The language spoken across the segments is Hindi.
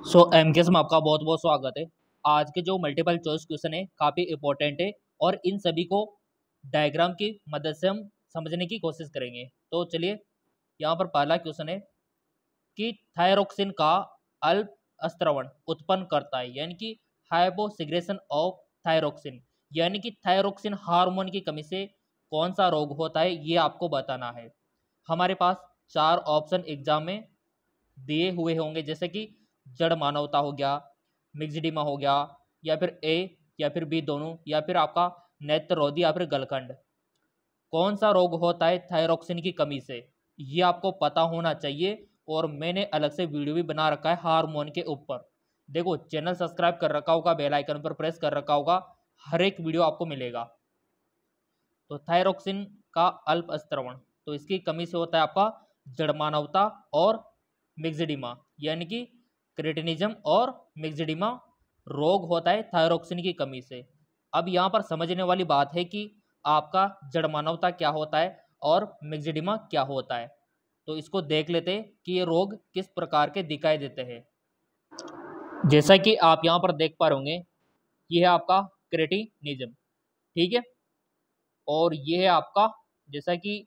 सो एमकेएस में आपका बहुत बहुत स्वागत है। आज के जो मल्टीपल चॉइस क्वेश्चन है काफ़ी इंपॉर्टेंट है और इन सभी को डायग्राम की मदद से हम समझने की कोशिश करेंगे। तो चलिए, यहाँ पर पहला क्वेश्चन है कि थायरोक्सिन का अल्प स्त्रवण उत्पन्न करता है, यानी कि हाइपोसिग्रेशन ऑफ थायरोक्सिन, यानी कि थायरोक्सिन हार्मोन की कमी से कौन सा रोग होता है, ये आपको बताना है। हमारे पास चार ऑप्शन एग्जाम में दिए हुए होंगे, जैसे कि जड़ मानवता हो गया, मिक्सडीमा हो गया, या फिर ए या फिर बी दोनों, या फिर आपका नेत्ररोधी या फिर गलखंड। कौन सा रोग होता है थायरोक्सिन की कमी से, ये आपको पता होना चाहिए। और मैंने अलग से वीडियो भी बना रखा है हार्मोन के ऊपर। देखो, चैनल सब्सक्राइब कर रखा होगा, बेल आइकन पर प्रेस कर रखा होगा, हर एक वीडियो आपको मिलेगा। तो थायरोक्सिन का अल्प स्त्रवण, तो इसकी कमी से होता है आपका जड़मानवता और मिक्सडीमा, यानी कि क्रेटिनिज्म और मिक्सडीमा रोग होता है थायरोक्सिन की कमी से। अब यहाँ पर समझने वाली बात है कि आपका जड़मानवता क्या होता है और मिक्सडीमा क्या होता है। तो इसको देख लेते हैं कि ये रोग किस प्रकार के दिखाई देते हैं। जैसा कि आप यहाँ पर देख पा रहे होंगे, ये है आपका क्रेटिनिज्म, ठीक है। और ये है आपका, जैसा कि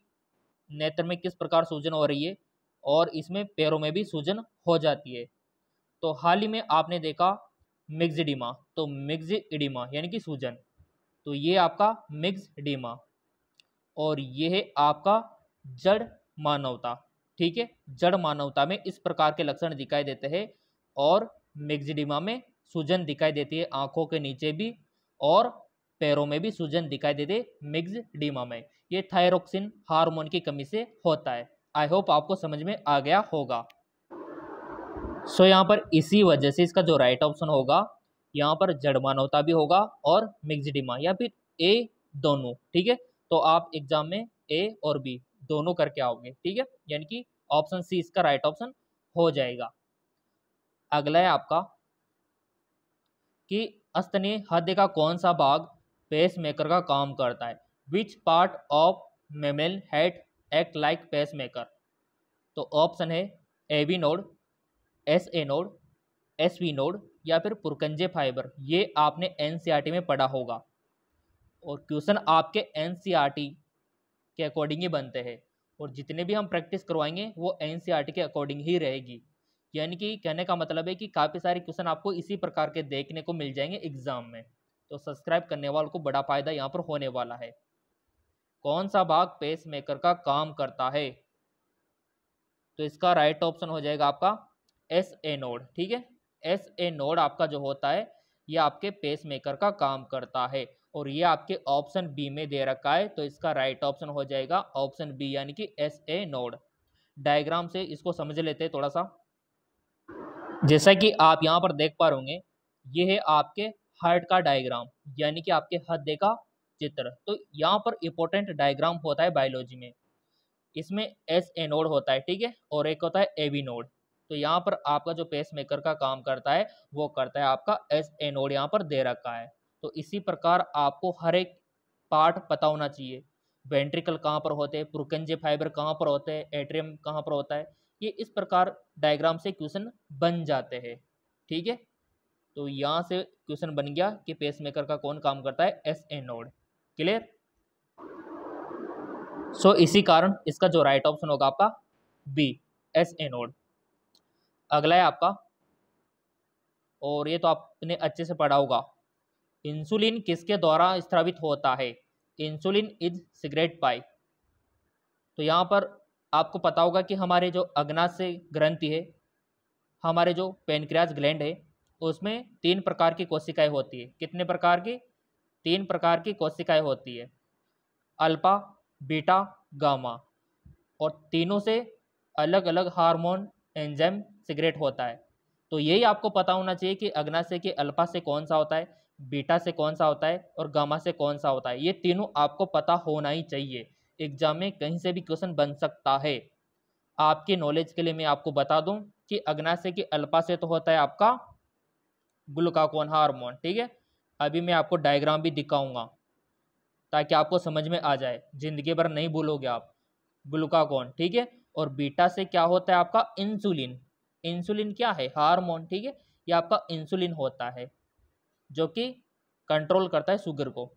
नेत्र में किस प्रकार सूजन हो रही है और इसमें पैरों में भी सूजन हो जाती है। तो हाल ही में आपने देखा मिक्सडीमा, तो मिक्सडीमा यानी कि सूजन, तो ये आपका मिक्सडीमा। और ये है आपका जड़ मानवता, ठीक है। जड़ मानवता में इस प्रकार के लक्षण दिखाई देते हैं और मिक्सडीमा में सूजन दिखाई देती है आंखों के नीचे भी और पैरों में भी सूजन दिखाई देते मिक्सडीमा में। ये थायरोक्सिन हार्मोन की कमी से होता है। आई होप आपको समझ में आ गया होगा। सो यहाँ पर इसी वजह से इसका जो राइट ऑप्शन होगा, यहाँ पर जड़मानवता भी होगा और मिक्सडीमा, या फिर ए दोनों, ठीक है। तो आप एग्जाम में ए और बी दोनों करके आओगे, ठीक है, यानी कि ऑप्शन सी इसका राइट ऑप्शन हो जाएगा। अगला है आपका कि स्तनीय हृदय का कौन सा भाग पेस मेकर का काम करता है। Which part of mammal head act like pacemaker. तो ऑप्शन है A B node, S A node, S V node, या फिर पुरकंजे फाइबर। ये आपने एनसीईआरटी में पढ़ा होगा और क्वेश्चन आपके एनसीईआरटी के अकॉर्डिंग ही बनते हैं और जितने भी हम प्रैक्टिस करवाएंगे वो एनसीईआरटी के अकॉर्डिंग ही रहेगी। यानी कि कहने का मतलब है कि काफ़ी सारे क्वेश्चन आपको इसी प्रकार के देखने को मिल जाएंगे एग्जाम में। तो सब्सक्राइब करने वालों को बड़ा फायदा यहाँ पर होने वाला है। कौन सा भाग पेस मेकर का काम करता है, तो इसका राइट ऑप्शन हो जाएगा आपका एस ए नोड, ठीक है। एस ए नोड आपका जो होता है ये आपके पेस मेकर का काम करता है और ये आपके ऑप्शन बी में दे रखा है। तो इसका राइट ऑप्शन हो जाएगा ऑप्शन बी, यानी कि एस ए नोड। डायग्राम से इसको समझ लेते हैं थोड़ा सा। जैसा कि आप यहाँ पर देख पा रहे होंगे, ये है आपके हार्ट का डायग्राम, यानी कि आपके हृदय का चित्र। तो यहाँ पर इंपॉर्टेंट डायग्राम होता है बायोलॉजी में, इसमें एस ए नोड होता है, ठीक है, और एक होता है ए बी नोड। तो यहाँ पर आपका जो पेस मेकर का काम करता है वो करता है आपका एस ए नोड, यहाँ पर दे रखा है। तो इसी प्रकार आपको हर एक पार्ट पता होना चाहिए। वेंट्रिकल कहाँ पर होते हैं, पुरकंजे फाइबर कहाँ पर होते हैं, एट्रियम कहाँ पर होता है, ये इस प्रकार डायग्राम से क्वेश्चन बन जाते हैं, ठीक है। तो यहाँ से क्वेश्चन बन गया कि पेस मेकर का कौन काम करता है, एस ए नोड। क्लियर। सो इसी कारण इसका जो राइट ऑप्शन होगा आपका बी, एस ए नोड। अगला है आपका, और ये तो आपने अच्छे से पढ़ा होगा, इंसुलिन किसके द्वारा स्रावित होता है। इंसुलिन इज सिगरेट पाई। तो यहाँ पर आपको पता होगा कि हमारे जो अग्नाशय ग्रंथि है, हमारे जो पेनक्रियाज ग्लैंड है, उसमें 3 प्रकार की कोशिकाएं होती है। कितने प्रकार की? 3 प्रकार की कोशिकाएं होती है, अल्फा, बीटा, गामा। और तीनों से अलग अलग हार्मोन एंजाइम सिगरेट होता है। तो यही आपको पता होना चाहिए कि अग्नाशय के अल्फा से कौन सा होता है, बीटा से कौन सा होता है और गामा से कौन सा होता है। ये तीनों आपको पता होना ही चाहिए। एग्जाम में कहीं से भी क्वेश्चन बन सकता है। आपके नॉलेज के लिए मैं आपको बता दूं कि अग्नाशय के अल्फा से तो होता है आपका ग्लूकागोन हार्मोन, ठीक है। अभी मैं आपको डायग्राम भी दिखाऊंगा ताकि आपको समझ में आ जाए, जिंदगी भर नहीं भूलोगे आप। ग्लूकागोन, ठीक है। और बीटा से क्या होता है आपका इंसुलिन। इंसुलिन क्या है? हार्मोन, ठीक है। ये आपका इंसुलिन होता है जो कि कंट्रोल करता है शुगर को।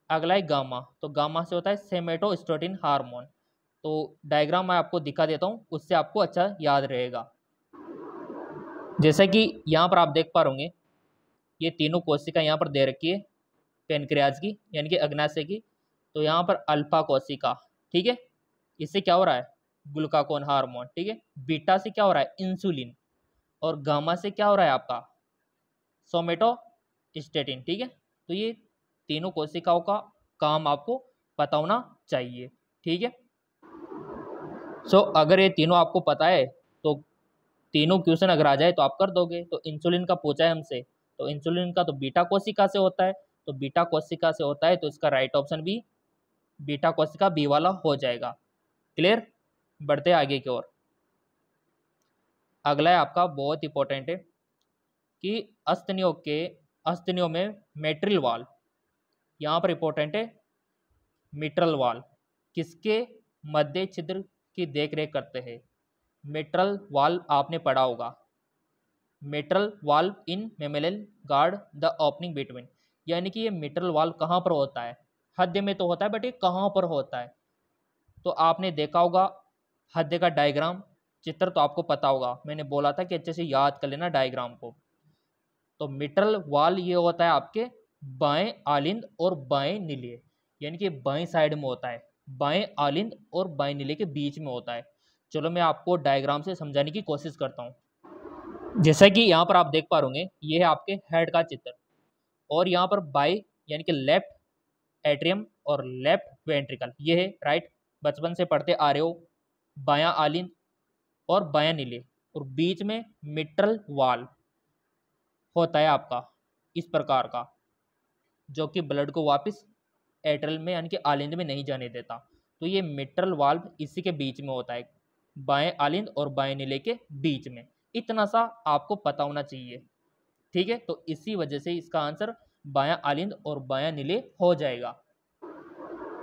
अगला है गामा, तो गामा से होता है सोमेटोस्टेटिन हार्मोन। तो डायग्राम मैं आपको दिखा देता हूँ, उससे आपको अच्छा याद रहेगा। जैसा कि यहाँ पर आप देख पा रहे, ये तीनों कोशिका यहाँ पर दे रखी है पेनक्रियाज की, यानी कि अग्नाशय की। तो यहाँ पर अल्फा कोशिका, ठीक है, इससे क्या हो रहा है? ग्लूकागोन हार्मोन, ठीक है। बीटा से क्या हो रहा है? इंसुलिन। और गामा से क्या हो रहा है आपका? सोमेटोस्टेटिन, ठीक है। तो ये तीनों कोशिकाओं का काम आपको पता होना चाहिए, ठीक है। अगर ये तीनों आपको पता है तो तीनों क्वेश्चन अगर आ जाए तो आप कर दोगे। तो इंसुलिन का पूछा है हमसे, तो इंसुलिन का तो बीटा कोशिका से होता है, तो बीटा कोशिका से होता है तो इसका राइट ऑप्शन भी बीटा कोशिका बी वाला हो जाएगा। क्लियर? बढ़ते आगे की ओर। अगला है आपका बहुत इंपॉर्टेंट है कि अस्तनियों में मेट्रिल वाल, यहाँ पर इंपॉर्टेंट है मिट्रल वाल किसके मध्य छिद्र की देखरेख करते हैं? मिट्रल वाल आपने पढ़ा होगा, mitral valve in mammalian guard the opening between, यानी कि ये मिट्रल वाल्व कहाँ पर होता है? हृदय में तो होता है, बट ये कहाँ पर होता है? तो आपने देखा होगा हृदय का डायग्राम चित्र, तो आपको पता होगा, मैंने बोला था कि अच्छे से याद कर लेना डायग्राम को। तो मिट्रल वाल्व ये होता है आपके बाएं आलिंद और बाएं निलय, यानी कि बाएं साइड में होता है, बाएं आलिंद और बाएं निलय के बीच में होता है। चलो मैं आपको डायग्राम से समझाने की कोशिश करता हूँ। जैसा कि यहाँ पर आप देख पा रहे, ये है आपके हेड का चित्र, और यहाँ पर बाई यानी कि लेफ्ट एट्रियम और लेफ्ट वेंट्रिकल, ये है राइट, बचपन से पढ़ते आ रहे हो, बायां आलिंद और बायां निलय, और बीच में मिट्रल वाल्व होता है आपका इस प्रकार का, जो कि ब्लड को वापस एट्रल में यानी कि आलिंद में नहीं जाने देता। तो ये मिट्रल वाल्व इसी के बीच में होता है, बाएं आलिंद और बाएं निलय के बीच में। इतना सा आपको पता होना चाहिए, ठीक है। तो इसी वजह से इसका आंसर बायां आलिंद और बायां निलय हो जाएगा।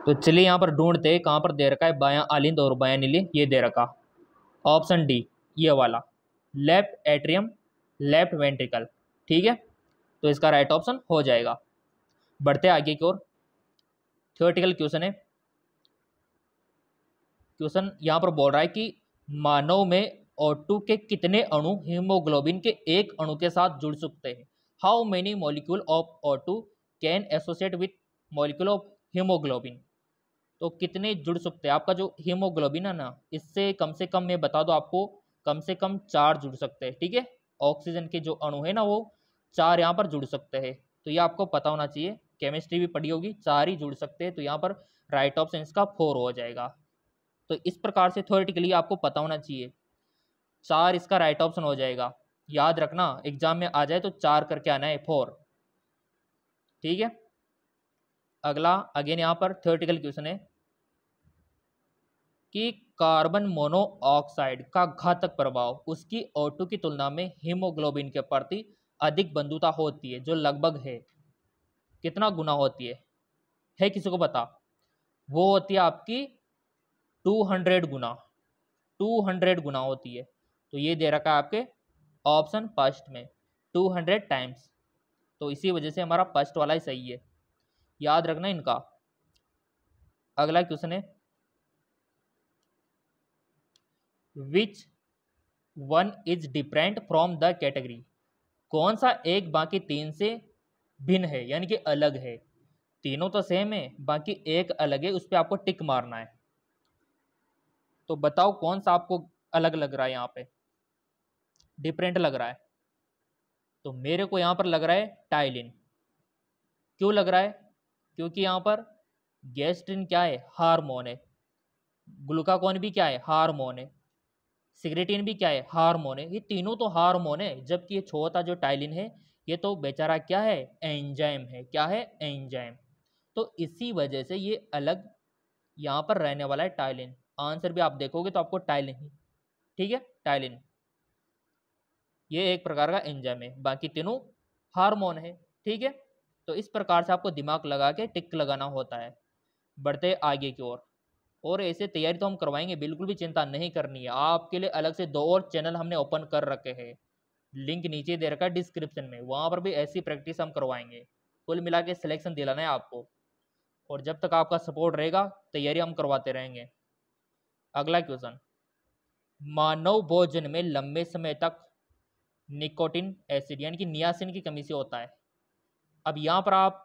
तो चलिए यहाँ पर ढूंढते हैं कहाँ पर दे रखा है बायां आलिंद और बायां निलय। ये दे रखा ऑप्शन डी, ये वाला, लेफ्ट एट्रियम लेफ्ट वेंट्रिकल, ठीक है। तो इसका राइट ऑप्शन हो जाएगा। बढ़ते आगे की ओर। थ्योरेटिकल क्वेश्चन है। क्वेश्चन यहाँ पर बोल रहा है कि मानव में O2 के कितने अणु हीमोग्लोबिन के एक अणु के साथ जुड़ सकते हैं? How many molecule of O2 can associate with molecule of haemoglobin? तो कितने जुड़ सकते हैं? आपका जो हीमोग्लोबिन है ना, इससे कम से कम मैं बता दूं आपको, कम से कम 4 जुड़ सकते हैं, ठीक है। ऑक्सीजन के जो अणु है ना, वो 4 यहाँ पर जुड़ सकते हैं। तो ये आपको पता होना चाहिए, केमिस्ट्री भी पढ़ी होगी, 4 ही जुड़ सकते हैं। तो यहाँ पर राइट ऑप्शन इसका 4 हो जाएगा। तो इस प्रकार से थ्योरेटिकली आपको पता होना चाहिए, 4 इसका राइट ऑप्शन हो जाएगा। याद रखना, एग्जाम में आ जाए तो 4 करके आना है, 4, ठीक है। अगला अगेन यहाँ पर थ्योरेटिकल क्वेश्चन है कि कार्बन मोनोऑक्साइड का घातक प्रभाव उसकी O2 की तुलना में हीमोग्लोबिन के प्रति अधिक बंधुता होती है, जो लगभग है कितना गुना होती है किसी को पता? वो होती है आपकी 200 गुना, 200 गुना होती है। तो ये दे रखा है आपके ऑप्शन फर्स्ट में 200 टाइम्स। तो इसी वजह से हमारा फर्स्ट वाला ही सही है, याद रखना इनका। अगला क्वेश्चन है which one is different from the category? कौन सा एक बाकी 3 से भिन्न है, यानी कि अलग है? तीनों तो सेम है, बाकी एक अलग है, उस पर आपको टिक मारना है। तो बताओ कौन सा आपको अलग लग रहा है, यहाँ पे डिफरेंट लग रहा है? तो मेरे को यहाँ पर लग रहा है टाइलिन। क्यों लग रहा है? क्योंकि यहाँ पर गैस्ट्रिन क्या है? हार्मोन है। ग्लूकागोन भी क्या है? हार्मोन है। सिगरेटिन भी क्या है? हार्मोन है। ये तीनों तो हार्मोन है, जबकि ये छोटा जो टाइलिन है ये तो बेचारा क्या है? एंजाइम है। क्या है? एंजाइम। तो इसी वजह से ये अलग यहाँ पर रहने वाला है टाइलिन। आंसर भी आप देखोगे तो आपको टाइलिन ही, ठीक है, टाइलिन। ये एक प्रकार का एंजाइम है, बाकी तीनों हार्मोन है, ठीक है। तो इस प्रकार से आपको दिमाग लगा के टिक लगाना होता है। बढ़ते आगे की ओर। और ऐसे तैयारी तो हम करवाएंगे, बिल्कुल भी चिंता नहीं करनी है। आपके लिए अलग से 2 और चैनल हमने ओपन कर रखे हैं, लिंक नीचे दे रखा है डिस्क्रिप्शन में, वहाँ पर भी ऐसी प्रैक्टिस हम करवाएंगे। कुल मिला के सिलेक्शन दिलाना है आपको, और जब तक आपका सपोर्ट रहेगा तैयारी हम करवाते रहेंगे। अगला क्वेश्चन, मानव भोजन में लंबे समय तक निकोटिन एसिड यानी कि नियासिन की कमी से होता है। अब यहाँ पर आप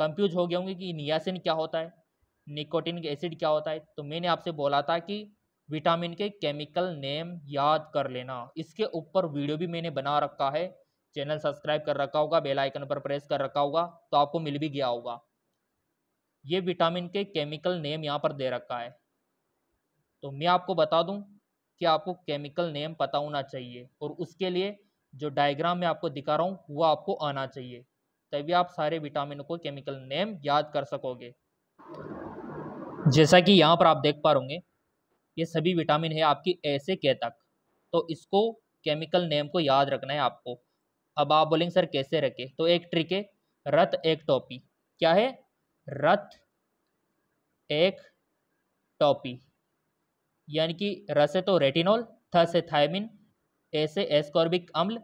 कंफ्यूज हो गए होंगे कि नियासिन क्या होता है, निकोटिन एसिड क्या होता है। तो मैंने आपसे बोला था कि विटामिन के केमिकल नेम याद कर लेना। इसके ऊपर वीडियो भी मैंने बना रखा है, चैनल सब्सक्राइब कर रखा होगा, बेल आइकन पर प्रेस कर रखा होगा तो आपको मिल भी गया होगा। ये विटामिन के केमिकल नेम यहाँ पर दे रखा है। तो मैं आपको बता दूं कि आपको केमिकल नेम पता होना चाहिए, और उसके लिए जो डायग्राम मैं आपको दिखा रहा हूँ वो आपको आना चाहिए, तभी आप सारे विटामिन को केमिकल नेम याद कर सकोगे। जैसा कि यहाँ पर आप देख पा रहे, ये सभी विटामिन है आपकी ए से के तक, तो इसको केमिकल नेम को याद रखना है आपको। अब आप बोलेंगे सर कैसे रखे, तो एक ट्रिक है, रत एक टोपी। क्या है? रत एक टोपी, यानी कि र से तो रेटिनॉल, थ से थायमिन, ए से एस्कॉर्बिक अम्ल,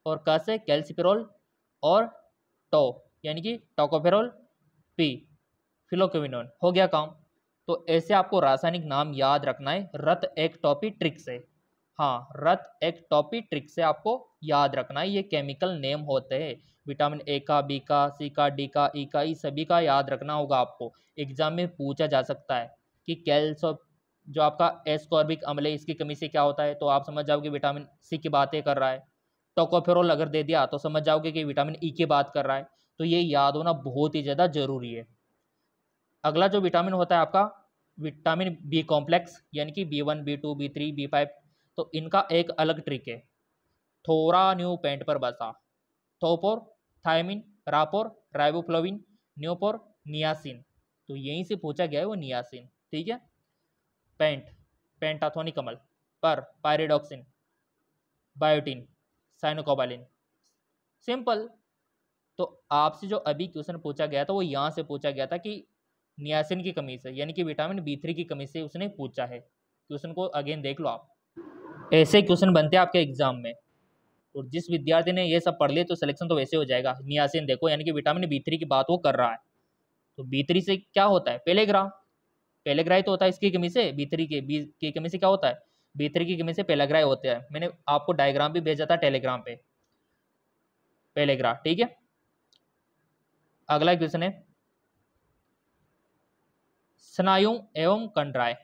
और क से कैल्सिफेरॉल, और टो यानी कि टोकोफेरॉल, पी फिलोक्विनोन। हो गया काम। तो ऐसे आपको रासायनिक नाम याद रखना है रत एक टोपी ट्रिक से। हाँ, रत एक टोपी ट्रिक से आपको याद रखना है। ये केमिकल नेम होते हैं, विटामिन ए का, बी का, सी का, डी का, ई का, ई सभी का याद रखना होगा आपको। एग्जाम में पूछा जा सकता है कि कैल्सो जो आपका एस्कॉर्बिक अम्ल है इसकी कमी से क्या होता है, तो आप समझ जाओगे विटामिन सी की बातें कर रहा है। टोकोफेरॉल अगर दे दिया तो समझ जाओगे कि विटामिन ई की बात कर रहा है। तो ये याद होना बहुत ही ज़्यादा जरूरी है। अगला जो विटामिन होता है आपका विटामिन बी कॉम्प्लेक्स, यानी कि B1, B2, B3, B5, तो इनका एक अलग ट्रिक है। थोरा न्यू पेंट पर बसा, थोपोर, थायमिन, रापोर, राइबोफ्लोविन, न्योपोर, नियासिन, तो यहीं से पूछा गया है वो नियासिन। ठीक है। पेंट, पेंटाथोनिक अम्ल, पर पायरिडॉक्सिन, बायोटिन, साइनोकोबालिन, सिंपल। तो आपसे जो अभी क्वेश्चन पूछा गया था वो यहाँ से पूछा गया था कि नियासिन की कमी से, यानी कि विटामिन B3 की कमी से उसने पूछा है। क्वेश्चन को अगेन देख लो आप। ऐसे क्वेश्चन बनते हैं आपके एग्जाम में, और जिस विद्यार्थी ने ये सब पढ़ लिया तो सिलेक्शन तो वैसे हो जाएगा। नियासिन देखो, यानी कि विटामिन B3 की बात वो कर रहा है। तो B3 से क्या होता है? पेलेग्रा। पेलेग्राई तो होता है इसकी कमी से, B3 के बी की कमी से क्या होता है? B3 की कमी से पेलेग्राई होते हैं। मैंने आपको डायग्राम भी भेजा था टेलीग्राम पे, पेलेग्रा। ठीक है। अगला क्वेश्चन है, स्नायु एवं कंडराय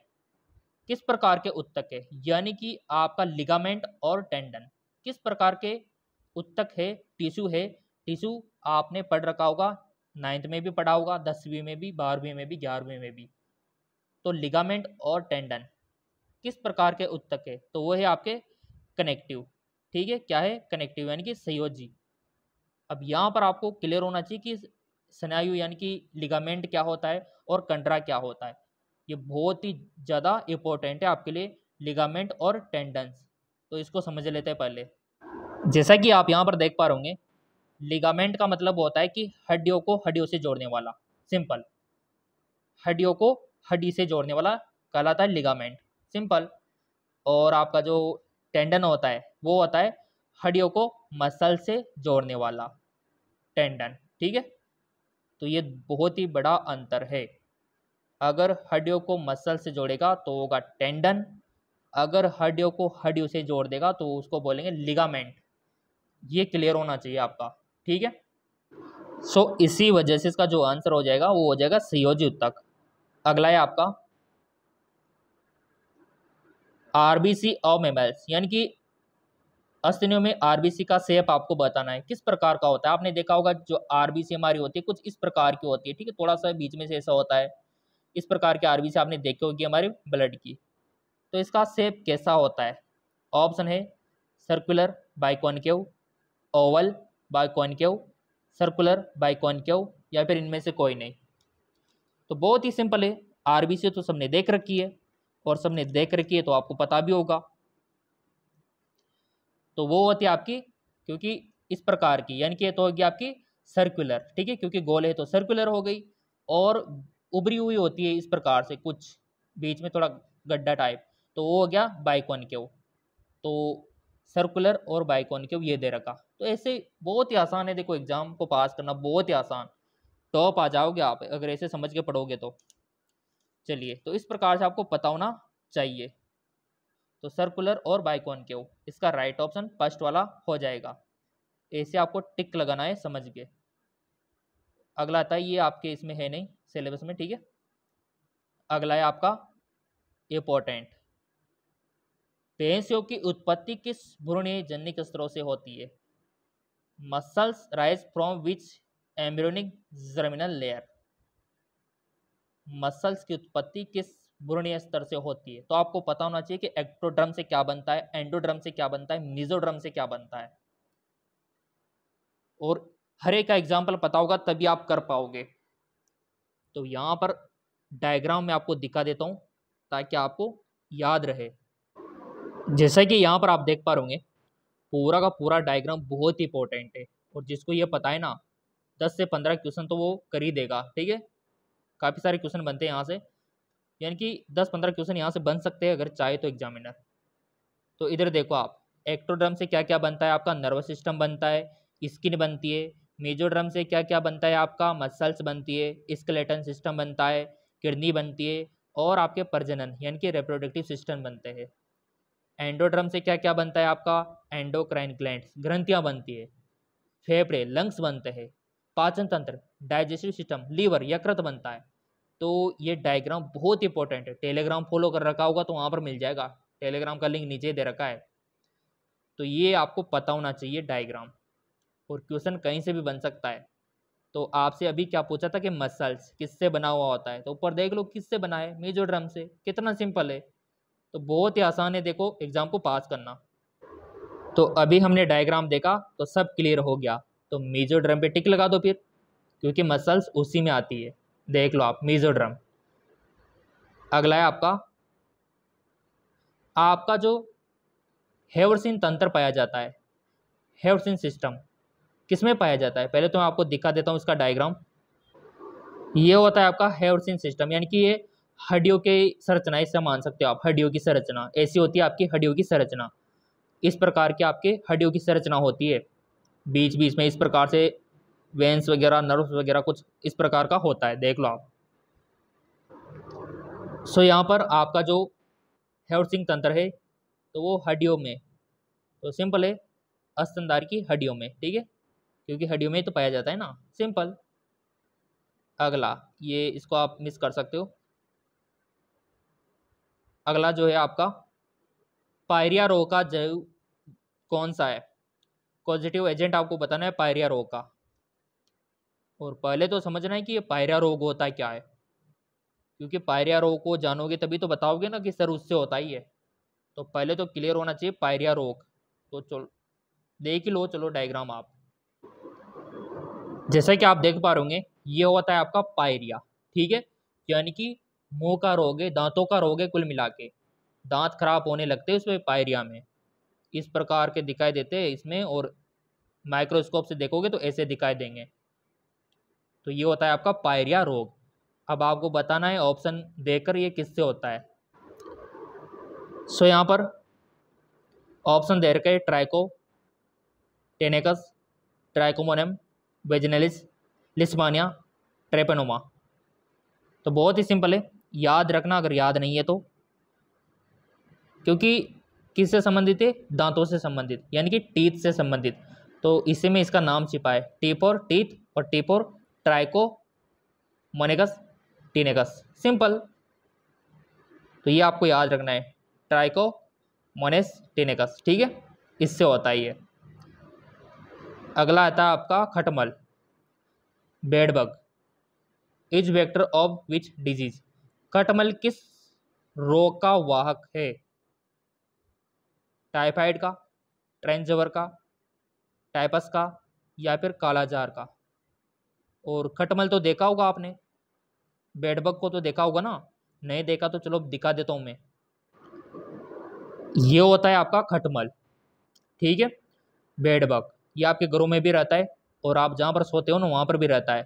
किस प्रकार के उत्तक है, यानी कि आपका लिगामेंट और टेंडन किस प्रकार के उत्तक है, टिश्यू है। टिश्यू आपने पढ़ रखा होगा, 9th में भी पढ़ा होगा, 10वीं में भी, 12वीं में भी, 11वीं में भी। तो लिगामेंट और टेंडन किस प्रकार के उत्तक है, तो वो है आपके कनेक्टिव। ठीक है, क्या है? कनेक्टिव यानी कि संयोजी। अब यहाँ पर आपको क्लियर होना चाहिए कि स्नायु यानी कि लिगामेंट क्या होता है और कंडरा क्या होता है। ये बहुत ही ज़्यादा इंपॉर्टेंट है आपके लिए, लिगामेंट और टेंडन्स। तो इसको समझ लेते हैं पहले। जैसा कि आप यहाँ पर देख पा रहे होंगे, लिगामेंट का मतलब होता है कि हड्डियों को हड्डियों से जोड़ने वाला। सिंपल, हड्डियों को हड्डी से जोड़ने वाला कहलाता है लिगामेंट। सिंपल। और आपका जो टेंडन होता है वो होता है हड्डियों को मसल से जोड़ने वाला, टेंडन। ठीक है। तो ये बहुत ही बड़ा अंतर है। अगर हड्डियों को मसल से जोड़ेगा तो होगा टेंडन, अगर हड्डियों को हड्डियों से जोड़ देगा तो उसको बोलेंगे लिगामेंट। ये क्लियर होना चाहिए आपका। ठीक है। सो इसी वजह से इसका जो आंसर हो जाएगा वो हो जाएगा संयोजी उत्तक। अगला है आपका आरबीसी ऑफ मेमल्स, यानी कि स्तनियों में आरबीसी का शेप आपको बताना है किस प्रकार का होता है। आपने देखा होगा जो आरबीसी हमारी होती है कुछ इस प्रकार की होती है। ठीक है, थोड़ा सा बीच में से ऐसा होता है, इस प्रकार की आरबीसी आपने देखी होगी हमारे ब्लड की। तो इसका शेप कैसा होता है? ऑप्शन है circular by concave, oval by concave, circular by concave, या फिर इनमें से कोई नहीं। तो बहुत ही सिंपल है, आरबीसी तो सबने देख रखी है, और सबने देख रखी है तो आपको पता भी होगा। तो वो होती है आपकी, क्योंकि इस प्रकार की, यानी कि ये तो होगी आपकी सर्कुलर। ठीक है, क्योंकि गोल है तो सर्कुलर हो गई, और उभरी हुई होती है इस प्रकार से कुछ, बीच में थोड़ा गड्ढा टाइप, तो वो हो गया बाइकॉनकेव। तो सर्कुलर और बाइकॉनकेव ये दे रखा। तो ऐसे बहुत ही आसान है, देखो एग्जाम को पास करना बहुत ही आसान, टॉप आ जाओगे आप अगर ऐसे समझ के पढ़ोगे तो। चलिए, तो इस प्रकार से आपको पता होना चाहिए। तो सर्कुलर और बाइकॉनकेव, इसका राइट ऑप्शन फर्स्ट वाला हो जाएगा। ऐसे आपको टिक लगाना है, समझ के। अगला आता है, ये आपके इसमें है नहीं सिलेबस में, ठीक है। अगला है आपका इंपॉर्टेंट, भैंसियों की उत्पत्ति किस भ्रूणीय जनिक स्तरों से होती है? Muscles rise from which embryonic germinal layer. Muscles की उत्पत्ति किस भ्रूणीय स्तर से होती है? तो आपको पता होना चाहिए कि एक्टोड्रम से क्या बनता है, एंडोड्रम से क्या बनता है, मेसोड्रम से क्या बनता है, और हर एक का एग्जाम्पल पता होगा तभी आप कर पाओगे। तो यहाँ पर डायग्राम में आपको दिखा देता हूँ ताकि आपको याद रहे। जैसा कि यहाँ पर आप देख पा रहे, पूरा का पूरा डायग्राम बहुत ही इंपॉर्टेंट है, और जिसको ये पता है ना 10 से 15 क्वेश्चन तो वो कर ही देगा, ठीक है। काफ़ी सारे क्वेश्चन बनते हैं यहाँ से, यानी कि 10-15 क्वेश्चन यहाँ से बन सकते हैं अगर चाहे तो एग्जामिनर। तो इधर देखो आप, एक्टोड्रम से क्या क्या बनता है आपका, नर्वस सिस्टम बनता है, स्किन बनती है। मेसोड्रम से क्या क्या बनता है आपका, मसल्स बनती है, स्केलेटन सिस्टम बनता है, किडनी बनती है, और आपके प्रजनन यानी कि रिप्रोडक्टिव सिस्टम बनते हैं। एंडोड्रम से क्या क्या बनता है आपका, एंडोक्राइन ग्लैंड्स ग्रंथियाँ बनती है, फेफड़े लंग्स बनते हैं, पाचन तंत्र, डाइजेस्टिव सिस्टम, लीवर यकृत बनता है। तो ये डायग्राम बहुत इंपॉर्टेंट है, टेलीग्राम फॉलो कर रखा होगा तो वहाँ पर मिल जाएगा, टेलीग्राम का लिंक नीचे दे रखा है। तो ये आपको पता होना चाहिए डायग्राम, और क्वेश्चन कहीं से भी बन सकता है। तो आपसे अभी क्या पूछा था कि मसल्स किससे बना हुआ होता है, तो ऊपर देख लो किससे बना है, मेसोड्रम से। कितना सिंपल है, तो बहुत ही आसान है देखो एग्जाम को पास करना। तो अभी हमने डायग्राम देखा तो सब क्लियर हो गया, तो मेसोड्रम पे टिक लगा दो फिर, क्योंकि मसल्स उसी में आती है। देख लो आप, मेसोड्रम। अगला है आपका जो हेवरसिन तंत्र पाया जाता है, हेवरसिन सिस्टम किसमें पाया जाता है? पहले तो मैं आपको दिखा देता हूँ इसका डायग्राम। ये होता है आपका हेवरसिन सिस्टम, यानी कि ये हड्डियों की संरचना, इससे मान सकते हो आप, हड्डियों की संरचना ऐसी होती है आपकी हड्डियों की संरचना। इस प्रकार की आपके हड्डियों की संरचना होती है, बीच बीच में इस प्रकार से वेंस वगैरह, नर्व्स वगैरह कुछ इस प्रकार का होता है, देख लो आप। सो यहाँ पर आपका जो हेवरसिन तंत्र है तो वो हड्डियों में, तो सिंपल है, स्तनधारी की हड्डियों में, ठीक है, क्योंकि हड्डियों में तो पाया जाता है ना, सिंपल। अगला, ये इसको आप मिस कर सकते हो। अगला जो है आपका, पायरिया रोग का जैव कौन सा है? पॉजिटिव एजेंट आपको बताना है पायरिया रोग का। और पहले तो समझना है कि ये पायरिया रोग होता है क्या है, क्योंकि पायरिया रोग को जानोगे तभी तो बताओगे ना कि सर उससे होता ही है। तो पहले तो क्लियर होना चाहिए पायरिया रोग। तो चलो देख ही लो, चलो डायग्राम आप। जैसा कि आप देख पा रहे, ये होता है आपका पायरिया, ठीक है, यानी कि मुंह का रोग है, दांतों का रोग है, कुल मिला के दांत खराब होने लगते हैं उसमें, पायरिया में इस प्रकार के दिखाई देते हैं इसमें, और माइक्रोस्कोप से देखोगे तो ऐसे दिखाई देंगे। तो ये होता है आपका पायरिया रोग। अब आपको बताना है ऑप्शन देकर ये किससे होता है। सो यहाँ पर ऑप्शन दे रखे, ट्राइको टेनेकस, ट्राइकोमोनम वेजिनलिस, लिस्मानिया, ट्रेपेनोमा। तो बहुत ही सिंपल है, याद रखना अगर याद नहीं है तो, क्योंकि किससे संबंधित है, दांतों से संबंधित, यानी कि टीथ से संबंधित। तो इसी में इसका नाम छिपा है, टी फॉर टीथ और टी फॉर ट्राइको मोनेगस टीनेगस, सिंपल। तो ये आपको याद रखना है, ट्राइको मोनेस टीनेगस, ठीक है, इससे होता है ये। अगला आता है आपका खटमल, bedbug, is vector of which disease. खटमल किस रोग का वाहक है? टाइफाइड का, ट्रेंजवर का, टाइपस का, या फिर कालाजार का। और खटमल तो देखा होगा आपने, बेडबग को तो देखा होगा ना, नहीं देखा तो चलो दिखा देता हूँ मैं। ये होता है आपका खटमल, ठीक है, बेडबग। ये आपके घरों में भी रहता है, और आप जहाँ पर सोते हो ना वहाँ पर भी रहता है।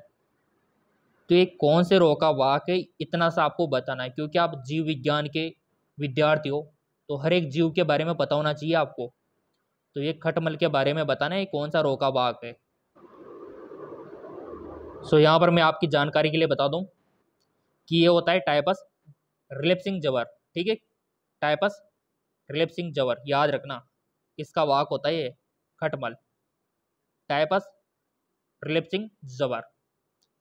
तो ये कौन से रो का वाक है, इतना सा आपको बताना है, क्योंकि आप जीव विज्ञान के विद्यार्थी हो तो हर एक जीव के बारे में पता होना चाहिए आपको। तो ये खटमल के बारे में बताना है कौन सा रो का वाक है। सो यहाँ पर मैं आपकी जानकारी के लिए बता दूं कि ये होता है टाइपस रिलेप्सिंग जबर। ठीक है, टाइपस रिलेप्सिंग जबर याद रखना, इसका वाक होता है ये खटमल, टाइपस रिलेप्सिंग जबर।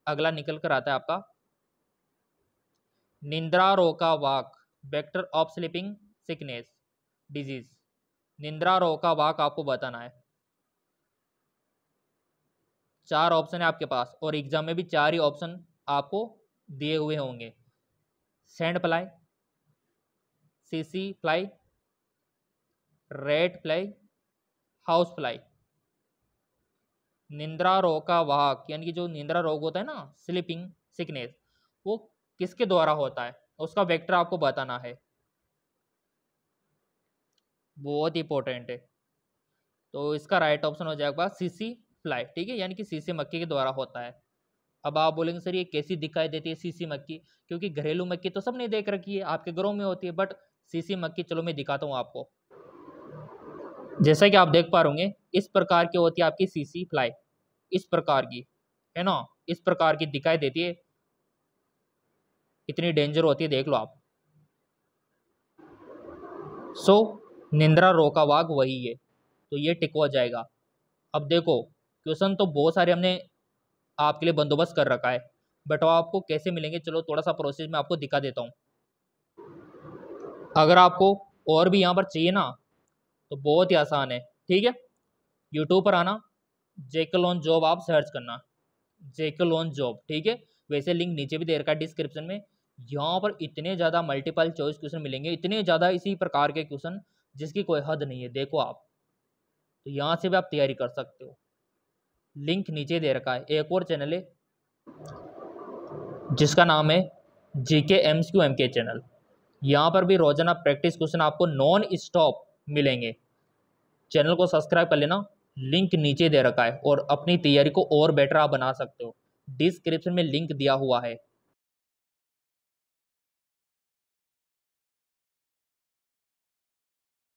अगला निकल कर आता है आपका निंद्रा रो का वाक, vector of sleeping sickness disease. निंद्रा रो का वाक आपको बताना है। 4 ऑप्शन है आपके पास और एग्जाम में भी 4 ही ऑप्शन आपको दिए हुए होंगे। सैंड फ्लाई, सीसी fly, red fly, house fly. निंद्रा रोग का वाहक यानी कि जो निंद्रा रोग होता है ना, स्लीपिंग सिकनेस, वो किसके द्वारा होता है, उसका वेक्टर आपको बताना है, बहुत इंपॉर्टेंट है। तो इसका राइट ऑप्शन हो जाएगा सीसी फ्लाई। ठीक है, यानी कि सीसी मक्खी के द्वारा होता है। अब आप बोलेंगे सर ये कैसी दिखाई देती है सीसी मक्खी, क्योंकि घरेलू मक्खी तो सबने देख रखी है, आपके घरों में होती है, बट सीसी मक्खी चलो मैं दिखाता हूँ आपको। जैसा कि आप देख पा रहे होंगे इस प्रकार की होती है आपकी सीसी फ्लाई, इस प्रकार की है ना, इस प्रकार की दिखाई देती है, इतनी डेंजर होती है, देख लो आप। सो निंद्रा रो का वाघ वही है, तो ये टिक हो जाएगा। अब देखो क्वेश्चन तो बहुत सारे हमने आपके लिए बंदोबस्त कर रखा है, बट वो आपको कैसे मिलेंगे चलो थोड़ा सा प्रोसेस में आपको दिखा देता हूँ। अगर आपको और भी यहाँ पर चाहिए ना तो बहुत ही आसान है। ठीक है, यूट्यूब पर आना, जेकल ऑन जॉब आप सर्च करना, जेकल ऑन जॉब। ठीक है, वैसे लिंक नीचे भी दे रखा है डिस्क्रिप्शन में। यहाँ पर इतने ज़्यादा मल्टीपल चॉइस क्वेश्चन मिलेंगे, इतने ज़्यादा इसी प्रकार के क्वेश्चन जिसकी कोई हद नहीं है। देखो आप, तो यहाँ से भी आप तैयारी कर सकते हो, लिंक नीचे दे रखा है। एक और चैनल है जिसका नाम है जीके एमसीक्यू एमके चैनल, यहाँ पर भी रोजाना प्रैक्टिस क्वेश्चन आपको नॉन स्टॉप मिलेंगे। चैनल को सब्सक्राइब कर लेना, लिंक नीचे दे रखा है, और अपनी तैयारी को और बेटर आप बना सकते हो, डिस्क्रिप्शन में लिंक दिया हुआ है।